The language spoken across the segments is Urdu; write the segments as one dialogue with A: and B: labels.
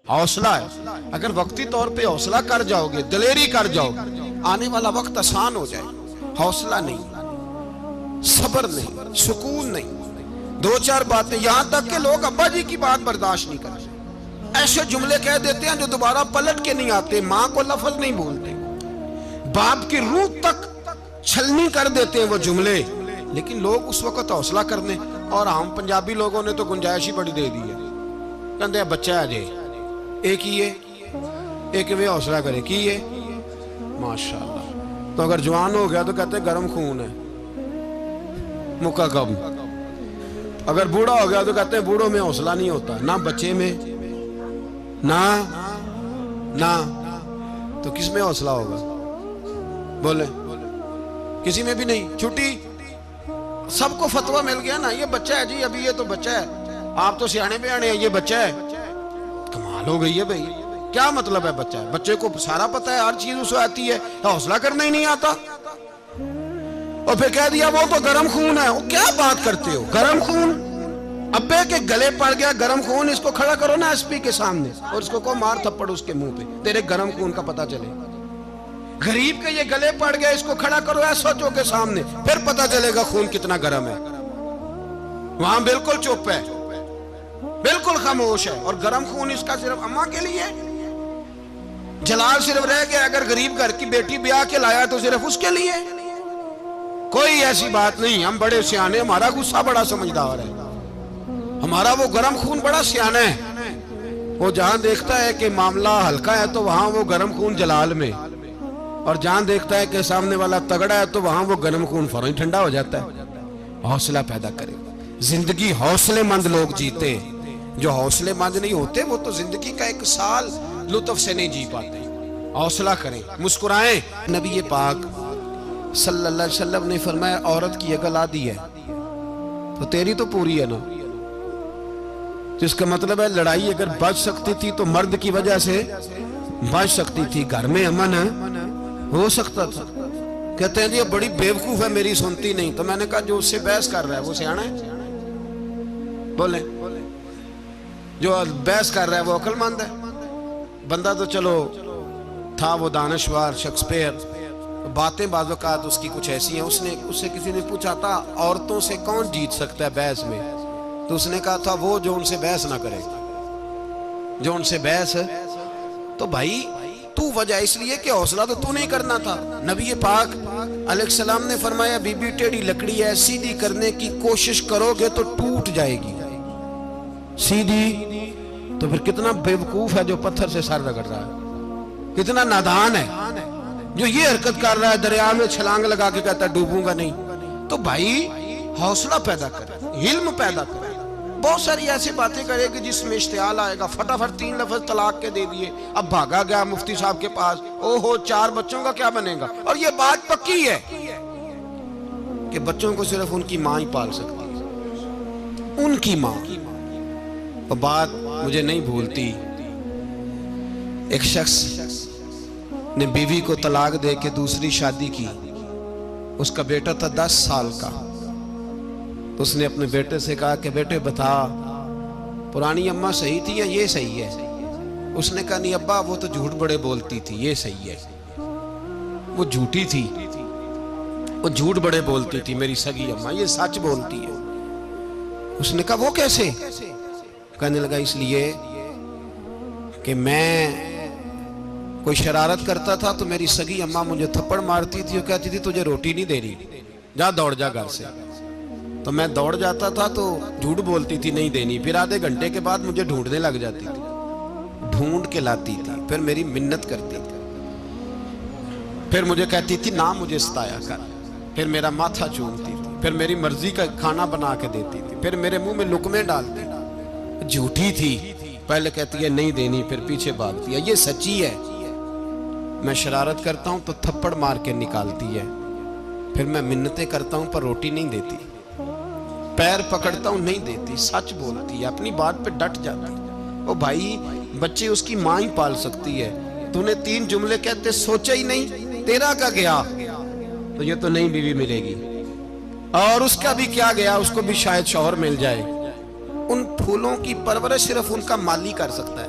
A: حوصلہ ہے. اگر وقتی طور پہ حوصلہ کر جاؤ گے, دلیری کر جاؤ, آنے والا وقت آسان ہو جائے. حوصلہ نہیں, صبر نہیں, سکون نہیں, دو چار باتیں, یہاں تک کہ لوگ ابا جی کی بات برداشت نہیں کرتے, ایسے جملے کہہ دیتے ہیں جو دوبارہ پلٹ کے نہیں آتے, ماں کو لفظ نہیں بولتے, باپ کی روح تک چھلنی کر دیتے ہیں وہ جملے. لیکن لوگ اس وقت حوصلہ کرنے, اور ہم پنجابی لوگوں نے تو گنجائش ہی بڑی دے دی ہے. کہتے ہیں بچہ ہے جی, ایک ہی ہے, ایک میں حوصلہ کرے کی ہے ماشاءاللہ. تو اگر جوان ہو گیا تو کہتے ہیں گرم خون ہے, مکہ کم. اگر بوڑھا ہو گیا تو کہتے ہیں بوڑھوں میں حوصلہ نہیں ہوتا, نہ بچے میں نہ تو کس میں حوصلہ ہوگا؟ بولے کسی میں بھی نہیں. چھٹی سب کو فتویٰ مل گیا نا, یہ بچہ ہے جی, ابھی یہ تو بچہ ہے, آپ تو سیانے بیانے ہیں, یہ بچہ ہے. کمال ہو گئی ہے بھائی, کیا مطلب ہے بچہ ہے؟ بچے کو سارا پتہ ہے, ہر چیز اسے آتی ہے, حوصلہ کرنا ہی نہیں آتا. اور پھر کہہ دیا وہ تو گرم خون ہے. وہ کیا بات کرتے ہو, گرم خون؟ ابے کے گلے پڑ گیا گرم خون, اس کو کھڑا کرو نا ایس پی کے سامنے, اور اس کو مار تھپڑ اس کے منہ پہ, تیرے گرم خون کا پتہ چلے. غریب کے یہ گلے پڑ گیا, اس کو کھڑا کرو ایس ایچ او کے سامنے, پھر پتہ چلے گا خون کتنا گرم ہے. وہاں بالکل چپ ہے, بالکل خاموش ہے, اور گرم خون اس کا صرف اماں کے لیے. جلال صرف رہ گیا, اگر غریب گھر کی بیٹی بیاہ کے لایا تو صرف اس کے لیے. کوئی ایسی بات نہیں, ہم بڑے سیانے, ہمارا غصہ بڑا سمجھدار ہے, ہمارا وہ گرم خون بڑا سیانا ہے. وہ جہاں دیکھتا ہے کہ معاملہ ہلکا ہے تو وہاں وہ گرم خون جلال میں, اور جہاں دیکھتا ہے کہ سامنے والا تگڑا ہے تو وہاں وہ گرم خون فوراً ٹھنڈا ہو جاتا ہے. حوصلہ پیدا کرے. زندگی حوصلے مند لوگ جیتے, جو حوصلے مند نہیں ہوتے وہ تو زندگی کا ایک سال لطف سے نہیں جی پاتے. حوصلہ کریں, مسکرائیں. نبی پاک صلی اللہ علیہ وسلم نے فرمایا عورت کی اگر آدھی ہے تو تیری تو پوری ہے نا. جس کا مطلب ہے لڑائی اگر بچ سکتی تھی تو مرد کی وجہ سے بچ سکتی تھی, گھر میں امن ہو سکتا تھا. کہتے ہیں جی بڑی بیوقوف ہے, میری سنتی نہیں. تو میں نے کہا جو اس سے بحث کر رہا ہے وہ سیانا ہے؟ بولیں, جو بحث کر رہا ہے وہ عقل مند ہے؟ بندہ تو چلو تھا وہ دانشور شیکسپیئر, باتیں بعض اوقات اس کی کچھ ایسی ہیں. اس سے کسی نے پوچھا تھا عورتوں سے کون جیت سکتا ہے بحث میں, تو اس نے کہا تھا وہ جو ان سے بحث نہ کرے, جو ان سے بحث. تو بھائی تو وجہ اس لیے کہ حوصلہ تو نہیں کرنا تھا. نبی پاک علیہ السلام نے فرمایا بی بی ٹیڑھی لکڑی ہے, سیدھی کرنے کی کوشش کرو گے تو ٹوٹ جائے گی. سیدھی تو پھر کتنا بیوقوف ہے جو پتھر سے سر رگڑ رہا ہے, کتنا نادان ہے جو یہ حرکت کر رہا ہے, دریا میں چھلانگ لگا کے کہتا ہے ڈوبوں گا نہیں. تو بھائی حوصلہ پیدا کرے, علم پیدا کرے. بہت ساری ایسی باتیں کرے کہ جس میں اشتعال آئے گا, فٹافٹ 3 لفظ طلاق کے دے دیے, اب بھاگا گیا مفتی صاحب کے پاس, اوہو 4 بچوں کا کیا بنے گا. اور یہ بات پکی ہے کہ بچوں کو صرف ان کی ماں ہی پال سکتی ہے, ان کی ماں. وہ بات مجھے نہیں بھولتی, ایک شخص نے بیوی کو طلاق دے کے دوسری شادی کی. اس کا بیٹا تھا 10 سال کا. تو اس نے اپنے بیٹے سے کہا کہ بیٹے بتا پرانی اماں صحیح تھی یا یہ صحیح ہے؟ اس نے کہا نہیں ابا وہ تو جھوٹ بڑے بولتی تھی, یہ صحیح ہے. وہ جھوٹی تھی, وہ جھوٹ بڑے بولتی تھی میری سگی اماں, یہ سچ بولتی ہے. اس نے کہا وہ کیسے؟ کہنے لگا اس لیے کہ میں کوئی شرارت کرتا تھا تو میری سگی اماں مجھے تھپڑ مارتی تھی, وہ کہتی تھی تجھے روٹی نہیں دے رہی, جا دوڑ جا گھر سے. تو میں دوڑ جاتا تھا تو جھوٹ بولتی تھی نہیں دینی, پھر آدھے گھنٹے کے بعد مجھے ڈھونڈنے لگ جاتی تھی, ڈھونڈ کے لاتی تھی, پھر میری منت کرتی تھی, پھر مجھے کہتی تھی نہ مجھے ستایا کر, پھر میرا ماتھا چومتی تھی, پھر میری مرضی کا کھانا بنا کے دیتی تھی, پھر میرے منہ میں لقمے ڈالتی. جھوٹی تھی, پہلے کہتی ہے نہیں دینی, پھر پیچھے بھاگتی ہے. یہ سچی ہے, میں شرارت کرتا ہوں تو تھپڑ مار کے نکالتی ہے, پھر میں منتیں کرتا ہوں پر روٹی نہیں دیتی, پیر پکڑتا ہوں نہیں دیتی, سچ بولتی ہے, اپنی بات پہ ڈٹ جاتی. او بھائی بچے اس کی ماں ہی پال سکتی ہے. تو نے 3 جملے کہتے سوچا ہی نہیں, تیرا کا گیا تو یہ تو نئی بیوی ملے گی, اور اس کا بھی کیا گیا, اس کو بھی شاید شوہر مل جائے. ان پھولوں کی پرورش صرف ان کا مالی کر سکتا ہے,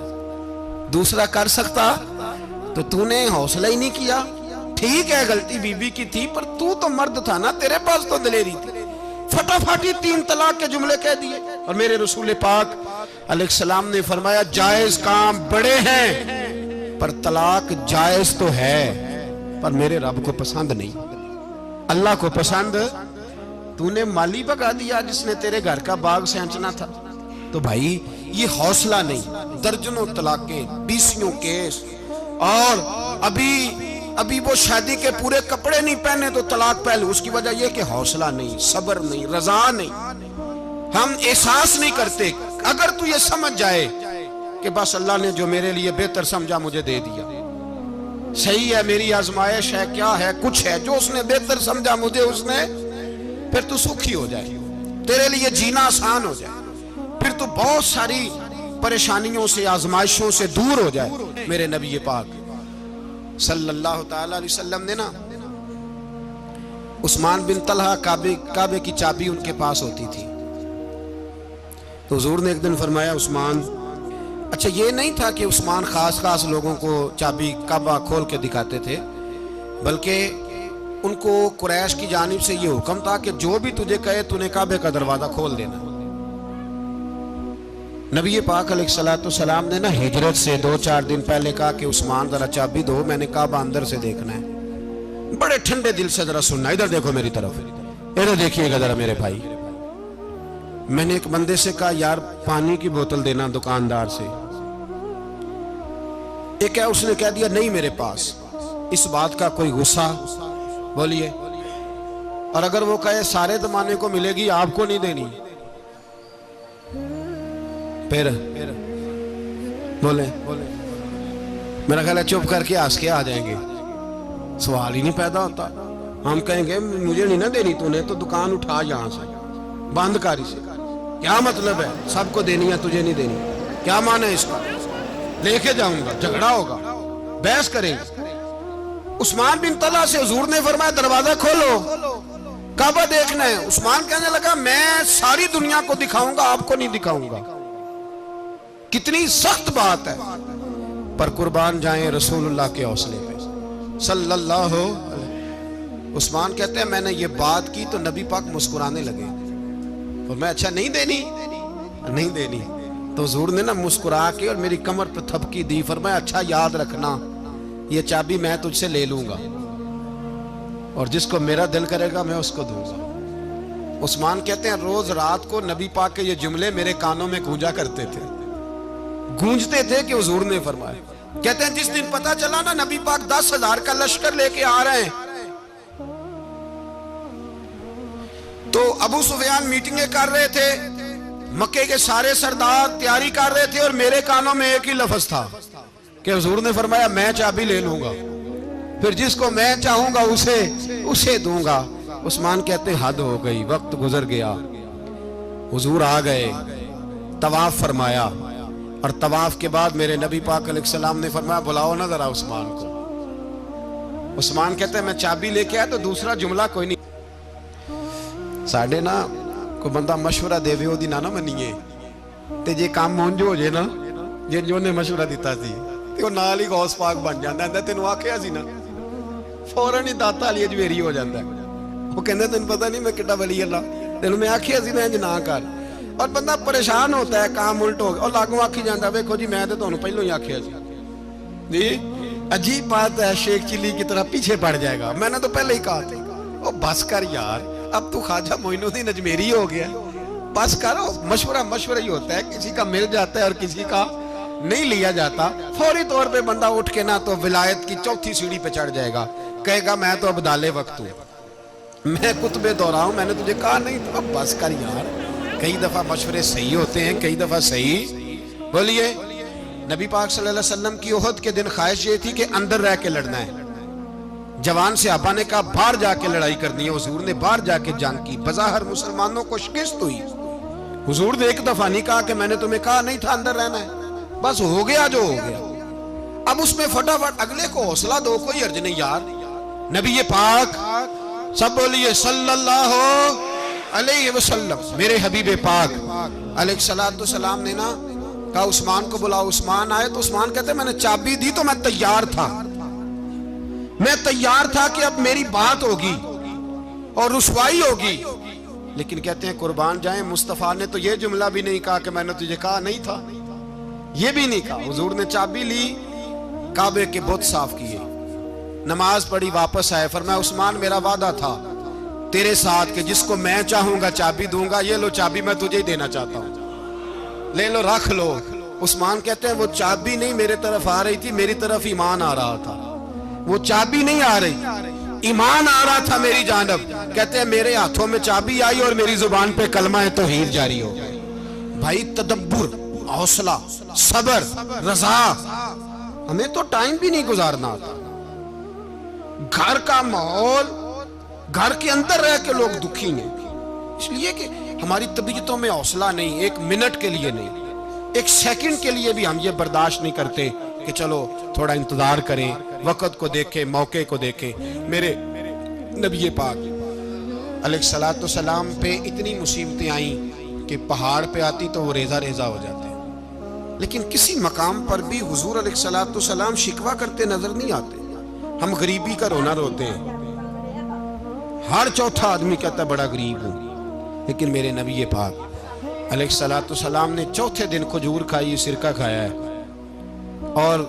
A: دوسرا کر سکتا تو تو نے حوصلہ ہی نہیں کیا. ٹھیک ہے غلطی بی بی کی تھی پر تو مرد تھا نا, تیرے پاس تو دلیری تھی. فٹافٹی 3 طلاق کے جملے کہہ دیے. اور میرے رسول پاک علیہ السلام نے فرمایا جائز کام بڑے ہیں پر طلاق جائز تو ہے پر میرے رب کو پسند نہیں, اللہ کو پسند. تو نے مالی بگا دیا جس نے تیرے گھر کا باغ سینچنا تھا. تو بھائی یہ حوصلہ نہیں, درجنوں طلاقیں, 20 کیس, اور ابھی وہ شادی کے پورے کپڑے نہیں پہنے تو طلاق پہلے. اس کی وجہ یہ کہ حوصلہ نہیں, صبر نہیں, رضا نہیں, ہم احساس نہیں کرتے. اگر تو یہ سمجھ جائے کہ بس اللہ نے جو میرے لیے بہتر سمجھا مجھے دے دیا, صحیح ہے, میری آزمائش ہے, کیا ہے, کچھ ہے جو اس نے بہتر سمجھا مجھے, اس نے, پھر تو سکھی ہو جائے, تیرے لیے جینا آسان ہو جائے, پھر تو بہت ساری پریشانیوں سے, آزمائشوں سے دور ہو جائے. میرے نبی پاک صلی اللہ تعالی علیہ وسلم نے نا عثمان بن طلحہ, کعبے کی چابی ان کے پاس ہوتی تھی. تو حضور نے ایک دن فرمایا عثمان, اچھا یہ نہیں تھا کہ عثمان خاص لوگوں کو چابی کعبہ کھول کے دکھاتے تھے, بلکہ ان کو قریش کی جانب سے یہ حکم تھا کہ جو بھی تجھے کہے تو نے کعبے کا دروازہ کھول دینا. نبی پاک علیہ السلام نے نا ہجرت سے 2-4 دن پہلے کہا کہ عثمان ذرا چابی دو, میں نے کعبہ اندر سے دیکھنا ہے. بڑے ٹھنڈے دل سے ذرا سننا, ادھر دیکھو میری طرف, ادھر دیکھیے گا ذرا میرے بھائی. میں نے ایک بندے سے کہا یار پانی کی بوتل دینا دکاندار سے, ایک ہے اس نے کہہ دیا نہیں میرے پاس. اس بات کا کوئی غصہ بولیے, اور اگر وہ کہے سارے زمانے کو ملے گی آپ کو نہیں دینی, پھر بولے میرا خیال ہے چپ کر کے ہنس کے آ جائیں گے, سوال ہی نہیں پیدا ہوتا. ہم کہیں گے مجھے نہیں نہ دینی, تو نے تو دکان اٹھا یہاں سے, بند کاری سے, کیا مطلب ہے سب کو دینی ہے تجھے نہیں دینی, کیا معنی ہے اس کا, لے کے جاؤں گا, جھگڑا ہوگا, بحث کریں گے. عثمان بن طلحہ سے حضور نے فرمایا دروازہ کھولو, کعبہ دیکھنا ہے. عثمان کہنے لگا میں ساری دنیا کو دکھاؤں گا, آپ کو نہیں دکھاؤں گا. کتنی سخت بات ہے, پر قربان جائیں رسول اللہ کے حوصلے پہ صلی اللہ علیہ. عثمان کہتے ہیں میں نے یہ بات کی تو نبی پاک مسکرانے لگے, اور میں اچھا نہیں دینی. تو حضور نے نا مسکرا کے اور میری کمر پہ تھپکی دی, فرمایا اچھا یاد رکھنا یہ چابی میں تجھ سے لے لوں گا, اور جس کو میرا دل کرے گا میں اس کو دوں گا. عثمان کہتے ہیں روز رات کو نبی پاک کے یہ جملے میرے کانوں میں گونجتے تھے کہ حضور نے فرمایا. کہتے ہیں جس دن پتا چلا نا نبی پاک 10,000 کا لشکر لے کے آ رہے ہیں, تو ابو سفیان میٹنگیں کر رہے تھے, مکے کے سارے سردار تیاری کر رہے تھے, اور میرے کانوں میں ایک ہی لفظ تھا کہ حضور نے فرمایا میں چابی لے لوں گا, پھر جس کو میں چاہوں گا اسے دوں گا. عثمان کہتے ہیں حد ہو گئی, وقت گزر گیا, حضور آ گئے, طواف فرمایا, اور طواف کے بعد میرے نبی پاک علیہ السلام نے فرمایا بلاؤ نا ذرا عثمان کو. عثمان کہتے ہیں میں چابی لے کے آیا تو دوسرا جملہ کوئی نہیں. ساڑھے نا کوئی بندہ مشورہ دے وے دی نہ منیے, تے جے کام مونج ہو جائے نا, جن جو نے مشورہ دیتا سی تے وہ نال ہی غوث پاک بن جاندا ہے. تینوں آکھیا سی نا, فوراً ہی داتا علی اجویری ہو جاندا ہے. وہ کہندے تینوں پتہ نہیں میں کڈا ولی اللہ, تینوں میں آکھیا سی نا انج نہ کر, اور بندہ پریشان ہوتا ہے, کام الٹ ہو گیا, اور لاگوں آکھی جاندا ویکھو جی میں تے تانوں پہلوں ہی آکھیا سی. جی عجیب بات ہے, شیخ چلی کی طرح پیچھے پڑ جائے گا, میں نے تو پہلے ہی کہا تھا. او بس کر یار, اب تو خواجہ معین الدین اجمیری ہو گیا, بس کرو. مشورہ ہی ہوتا ہے, کسی کا مل جاتا ہے اور کسی کا نہیں لیا جاتا. فوری طور پہ بندہ اٹھ کے نہ تو ولایت کی 4تھی سیڑھی پہ چڑھ جائے گا, کہے گا میں تو ابدال وقت ہوں, میں کتب دورہ ہوں, میں نے تجھے کہا نہیں. تو اب بس کر یار, کئی دفعہ مشورے صحیح ہوتے ہیں, کئی دفعہ صحیح. بولیے نبی پاک صلی اللہ علیہ وسلم کی احد کے دن خواہش یہ تھی کہ اندر رہ کے لڑنا ہے. جوان صحابہ نے کہا باہر جا کے لڑائی کرنی ہے, حضور نے باہر جا کے جنگ کی. بظاہر مسلمانوں کو شکست ہوئی. حضور نے ایک دفعہ نہیں کہا کہ میں نے تمہیں کہا نہیں تھا اندر رہنا ہے, بس ہو گیا جو ہو گیا. اب اس میں فٹافٹ اگلے کو حوصلہ دو, کوئی حرج نہیں یار. نبی پاک سب بولیے صلی اللہ علیہ وسلم, میرے حبیب پاک علیہ السلام نے نا کہا عثمان کو بلاؤ. عثمان آئے تو عثمان کہتے میں نے چابی دی تو میں تیار تھا, میں تیار تھا کہ اب میری بات ہوگی اور رسوائی ہوگی. لیکن کہتے ہیں قربان جائیں مصطفیٰ نے تو یہ جملہ بھی نہیں کہا کہ میں نے تجھے کہا نہیں تھا, یہ بھی نہیں کہا. حضور نے چابی لی, کعبے کے بت صاف کیے, نماز پڑھی, واپس آئے. فرمایا عثمان میرا وعدہ تھا تیرے ساتھ کہ جس کو میں چاہوں گا چابی دوں گا, یہ لو چابی میں تجھے ہی دینا چاہتا ہوں, لے لو رکھ لو. عثمان کہتے ہیں وہ چابی نہیں میرے طرف آ رہی تھی, میری طرف ایمان آ رہا تھا. وہ چابی نہیں آ رہی, ایمان آ رہا تھا میری جانب. کہتے ہیں میرے ہاتھوں میں چابی آئی اور میری زبان پہ کلمہ توحید جاری ہو گئی. بھائی تدبر, حوصلہ, صبر, رضا, ہمیں تو ٹائم بھی نہیں گزارنا آتا. گھر کا ماحول, گھر کے اندر رہ کے لوگ دکھی ہیں, اس لیے کہ ہماری طبیعتوں میں حوصلہ نہیں, ایک منٹ کے لیے نہیں, ایک سیکنڈ کے لیے بھی ہم یہ برداشت نہیں کرتے کہ چلو تھوڑا انتظار کریں, وقت کو دیکھیں, موقع کو دیکھیں. میرے نبی پاک علیہ الصلوۃ والسلام پہ اتنی مصیبتیں آئیں کہ پہاڑ پہ آتی تو وہ ریزہ ریزہ ہو جاتے ہیں, لیکن کسی مقام پر بھی حضور علیہ الصلوۃ والسلام شکوہ کرتے نظر نہیں آتے. ہم غریبی کا رونا روتے ہیں, ہر چوتھا آدمی کہتا ہے بڑا غریب ہوں, لیکن میرے نبی پاک علیہ الصلوۃ والسلام نے چوتھے دن کھجور کھائی, سرکہ کھایا ہے اور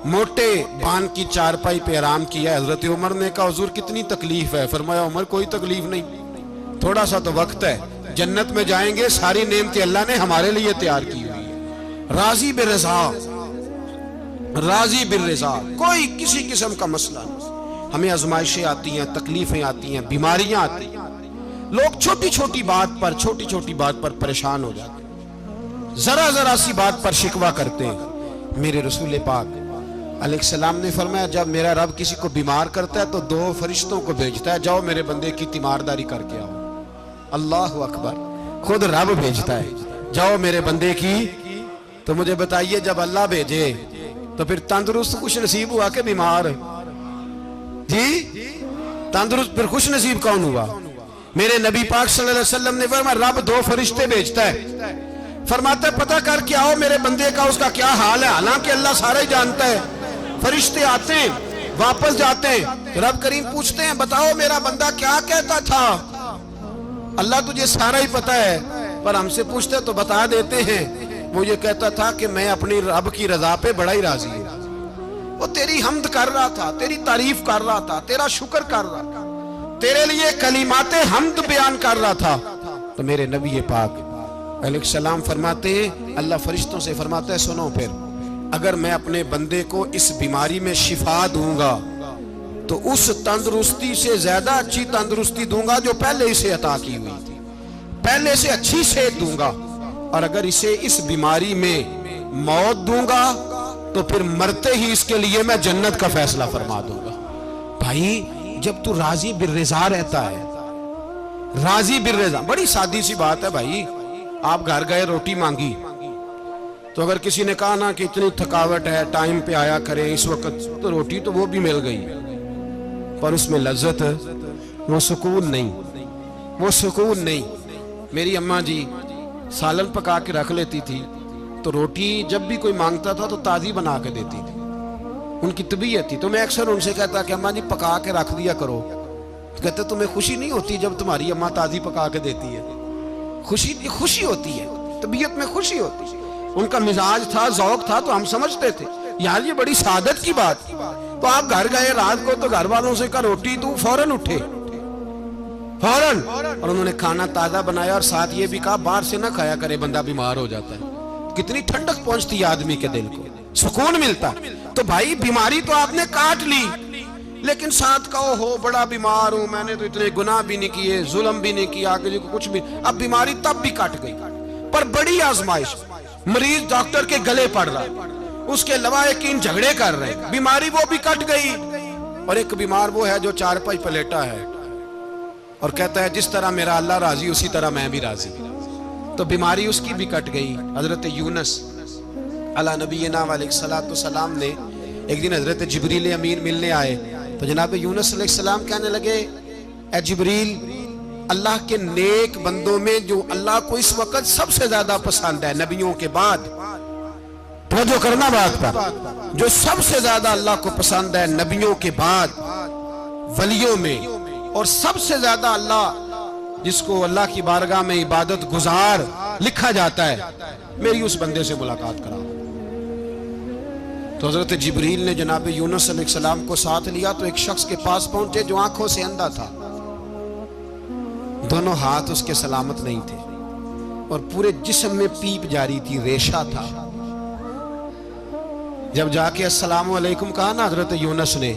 A: موٹے بان کی چارپائی پہ آرام کیا. حضرت عمر نے کہا حضور کتنی تکلیف ہے؟ فرمایا عمر کوئی تکلیف نہیں, تھوڑا سا تو وقت ہے, جنت میں جائیں گے, ساری نعمتیں اللہ نے ہمارے لیے تیار کی ہوئی ہے. راضی بالرضا, راضی بالرضا, کوئی کسی قسم کا مسئلہ نہیں. ہمیں آزمائشیں آتی ہیں, تکلیفیں آتی ہیں, بیماریاں آتی ہیں, لوگ چھوٹی چھوٹی بات پر پریشان ہو جاتے ہیں, ذرا ذرا سی بات پر شکوہ کرتے ہیں. میرے رسول پاک علیہ السلام نے فرمایا جب میرا رب کسی کو بیمار کرتا ہے تو 2 فرشتوں کو بھیجتا ہے, جاؤ میرے بندے کی تیمارداری کر کے آؤ. اللہ اکبر, خود رب بھیجتا ہے, جاؤ میرے بندے کی. تو مجھے بتائیے جب اللہ بھیجے تو پھر تندرست خوش نصیب ہوا کہ بیمار؟ جی تندرست پھر خوش نصیب کون ہوا؟ میرے نبی پاک صلی اللہ علیہ وسلم نے فرمایا رب 2 فرشتے بھیجتا ہے, فرماتا ہے پتہ کر کے آؤ میرے بندے کا اس کا کیا حال ہے, حالانکہ اللہ سارا ہی جانتا ہے. فرشتے آتے ہیں, واپس جاتے ہیں, رب کریم پوچھتے ہیں بتاؤ میرا بندہ کیا کہتا تھا؟ اللہ تجھے سارا ہی پتہ ہے, پر ہم سے پوچھتے تو بتا دیتے ہیں. وہ یہ کہتا تھا کہ میں اپنی رب کی رضا پہ بڑا ہی راضی ہوں. وہ تیری حمد کر رہا تھا, تیری تعریف کر رہا تھا, تیرا شکر کر رہا تھا, تیرے لیے کلمات حمد بیان کر رہا تھا. تو میرے نبی پاک علیہ السلام فرماتے ہیں, اللہ فرشتوں سے فرماتا ہے سنو پھر اگر میں اپنے بندے کو اس بیماری میں شفا دوں گا تو اس تندرستی سے زیادہ اچھی تندرستی دوں گا جو پہلے اسے عطا کی ہوئی تھی, پہلے سے اچھی صحت دوں گا. اور اگر اسے اس بیماری میں موت دوں گا تو پھر مرتے ہی اس کے لیے میں جنت کا فیصلہ فرما دوں گا. بھائی جب تو راضی بالرضا رہتا ہے, راضی بالرضا, بڑی سادی سی بات ہے بھائی. آپ گھر گئے روٹی مانگی تو اگر کسی نے کہا نا کہ اتنی تھکاوٹ ہے ٹائم پہ آیا کریں اس وقت, تو روٹی تو وہ بھی مل گئی, پر اس میں لذت, وہ سکون نہیں, وہ سکون نہیں. میری اماں جی سالن پکا کے رکھ لیتی تھی تو روٹی جب بھی کوئی مانگتا تھا تو تازی بنا کے دیتی تھی, ان کی طبیعت تھی. تو میں اکثر ان سے کہتا کہ اماں جی پکا کے رکھ دیا کرو. تو کہتے تمہیں خوشی نہیں ہوتی جب تمہاری اماں تازی پکا کے دیتی ہے؟ خوشی ہوتی ہے, طبیعت میں خوشی ہوتی ہے. ان کا مزاج تھا, ذوق تھا, تو ہم سمجھتے تھے یار یہ بڑی سعادت کی بات. تو آپ گھر گئے رات کو تو گھر والوں سے کہا روٹی, تو فوراً اٹھے, فوراً, اور انہوں نے کھانا تازہ بنایا اور ساتھ یہ بھی کہا باہر سے نہ کھایا کرے بندہ بیمار ہو جاتا ہے. کتنی ٹھنڈک پہنچتی ہے آدمی کے دل کو, سکون ملتا. تو بھائی بیماری تو آپ نے کاٹ لی, لیکن ساتھ کہو ہو بڑا بیمار ہوں, میں نے تو اتنے گناہ بھی نہیں کیے, ظلم بھی نہیں کیا, کسی کو کچھ بھی. اب بیماری تب بھی کٹ گئی, پر بڑی آزمائش, مریض ڈاکٹر کے گلے پڑ رہا, اس کے لواحقین جھگڑے کر رہے, بیماری وہ بھی کٹ گئی. اور ایک بیمار وہ ہے جو چارپائی پہ لیٹا ہے اور کہتا ہے جس طرح میرا اللہ راضی اسی طرح میں بھی راضی. تو بیماری اس کی بھی کٹ گئی. حضرت یونس علی نبینا علیہ الصلوۃ والسلام نے ایک دن حضرت جبریل امین ملنے آئے تو جناب یونس علیہ السلام کہنے لگے اے جبریل, اللہ کے نیک بندوں میں جو اللہ کو اس وقت سب سے زیادہ پسند ہے نبیوں کے بعد, توجہ کرنا بات پر، جو سب سے زیادہ اللہ کو پسند ہے نبیوں کے بعد ولیوں میں، اور سب سے زیادہ اللہ جس کو اللہ کی بارگاہ میں عبادت گزار لکھا جاتا ہے، میری اس بندے سے ملاقات کراؤ۔ تو حضرت جبریل نے جناب یونس علیہ السلام کو ساتھ لیا تو ایک شخص کے پاس پہنچے جو آنکھوں سے اندھا تھا، دونوں ہاتھ اس کے سلامت نہیں تھے اور پورے جسم میں پیپ جاری تھی، ریشہ تھا۔ جب جا کے السلام علیکم کہا نا حضرت یونس نے،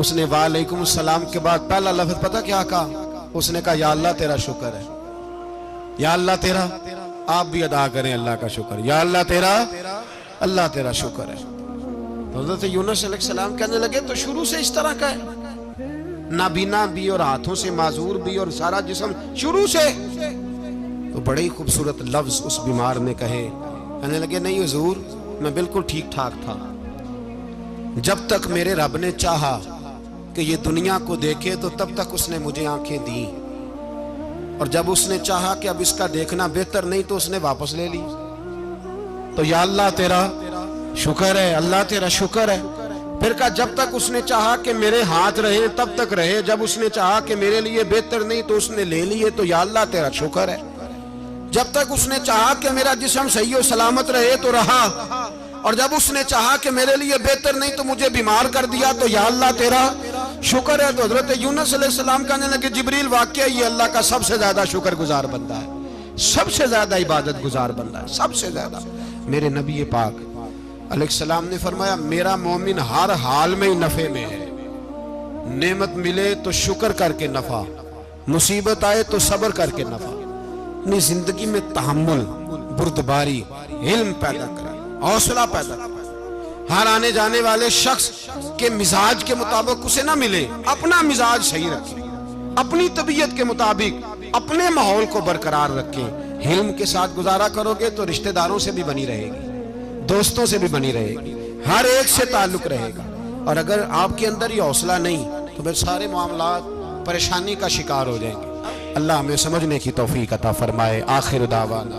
A: اس نے وعلیکم السلام کے بعد پہلا لفظ پتہ کیا کہا؟ اس نے کہا یا اللہ تیرا شکر ہے، یا اللہ تیرا، آپ بھی ادا کریں اللہ کا شکر، یا اللہ تیرا، اللہ تیرا شکر ہے۔ تو حضرت یونس علیہ السلام کہنے لگے تو شروع سے اس طرح کا ہے، نابینا بھی اور ہاتھوں سے معذور بھی اور سارا جسم شروع سے؟ تو بڑے ہی خوبصورت لفظ اس بیمار نے کہے، کہنے لگے نہیں حضور میں بالکل ٹھیک ٹھاک تھا، جب تک میرے رب نے چاہا کہ یہ دنیا کو دیکھے تو تب تک اس نے مجھے آنکھیں دی، اور جب اس نے چاہا کہ اب اس کا دیکھنا بہتر نہیں تو اس نے واپس لے لی۔ تو یا اللہ تیرا شکر ہے، اللہ تیرا شکر ہے۔ پھر کہا جب تک اس نے چاہا کہ میرے ہاتھ رہے تب تک رہے، جب اس نے چاہا کہ میرے لیے بہتر نہیں تو اس نے لے لیے، تو یا اللہ تیرا شکر ہے۔ جب تک اس نے چاہا کہ میرا جسم صحیح و سلامت رہے تو رہا، اور جب اس نے چاہا کہ میرے لیے بہتر نہیں تو مجھے بیمار کر دیا، تو یا اللہ تیرا شکر ہے۔ تو حضرت یونس علیہ السلام کہنے لگے جبریل واقعہ یہ اللہ کا سب سے زیادہ شکر گزار بندہ ہے، سب سے زیادہ عبادت گزار بندہ ہے، سب سے زیادہ۔ میرے نبی پاک علیہ السلام نے فرمایا میرا مومن ہر حال میں ہی نفع میں ہے، نعمت ملے تو شکر کر کے نفع، مصیبت آئے تو صبر کر کے نفع، اپنی زندگی میں تحمل، بردباری، علم پیدا کرے، حوصلہ پیدا کرے۔ ہر آنے جانے والے شخص کے مزاج کے مطابق اسے نہ ملے، اپنا مزاج صحیح رکھیں، اپنی طبیعت کے مطابق اپنے ماحول کو برقرار رکھیں۔ علم کے ساتھ گزارا کرو گے تو رشتہ داروں سے بھی بنی رہے گی، دوستوں سے بھی بنی رہے گی، ہر ایک سے تعلق رہے گا۔ اور اگر آپ کے اندر یہ حوصلہ نہیں تو پھر سارے معاملات پریشانی کا شکار ہو جائیں گے۔ اللہ ہمیں سمجھنے کی توفیق عطا فرمائے۔ آخر دعوانا